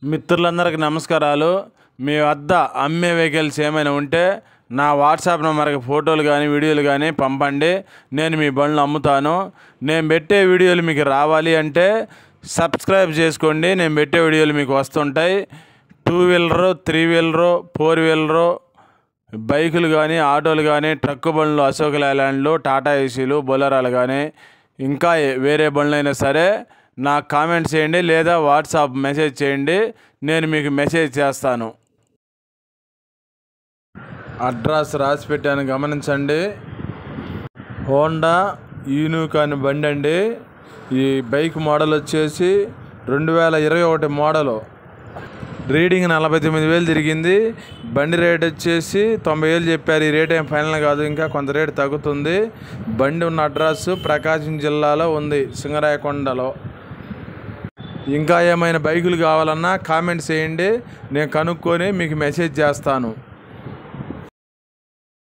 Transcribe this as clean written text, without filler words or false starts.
మిత్రులందరికీ నమస్కారాలు. మీ వద్ద అమ్మే వెహికల్స్ ఏమైనా ఉంటే నా వాట్సాప్ నెంబర్కి ఫోటోలు కానీ వీడియోలు కానీ పంపండి. నేను మీ బండ్లు అమ్ముతాను. నేను పెట్టే వీడియోలు మీకు రావాలి అంటే సబ్స్క్రైబ్ చేసుకోండి. నేను పెట్టే వీడియోలు మీకు వస్తుంటాయి. 2 వీలరు, 3 వీలరు, 4 వీలరు బైకులు కానీ, ఆటోలు కానీ, ట్రక్కు బండ్లు, అశోక్ లేలాండ్లు, టాటా ఏసీలు, బొలెరోలు కానీ ఇంకా వేరే బండ్లు అయినా సరే నాకు కామెంట్ చేయండి లేదా వాట్సాప్ మెసేజ్ చేయండి. నేను మీకు మెసేజ్ చేస్తాను. అడ్రస్ రాసి పెట్టాను, గమనించండి. హోండా యూనిక్ అని బండి అండి. ఈ బైక్ మోడల్ వచ్చేసి 2021 మోడలు. రీడింగ్ 49,000 తిరిగింది. బండి రేట్ వచ్చేసి 90,000 చెప్పారు. ఈ రేట్ ఏం ఫైనల్ కాదు, ఇంకా కొంత రేటు తగ్గుతుంది. బండి ఉన్న అడ్రస్ ప్రకాశం జిల్లాలో ఉంది, సింగరాయకొండలో. ఇంకా ఏమైనా బైకులు కావాలన్నా కామెంట్ చేయండి, నేను కనుక్కొని మీకు మెసేజ్ చేస్తాను.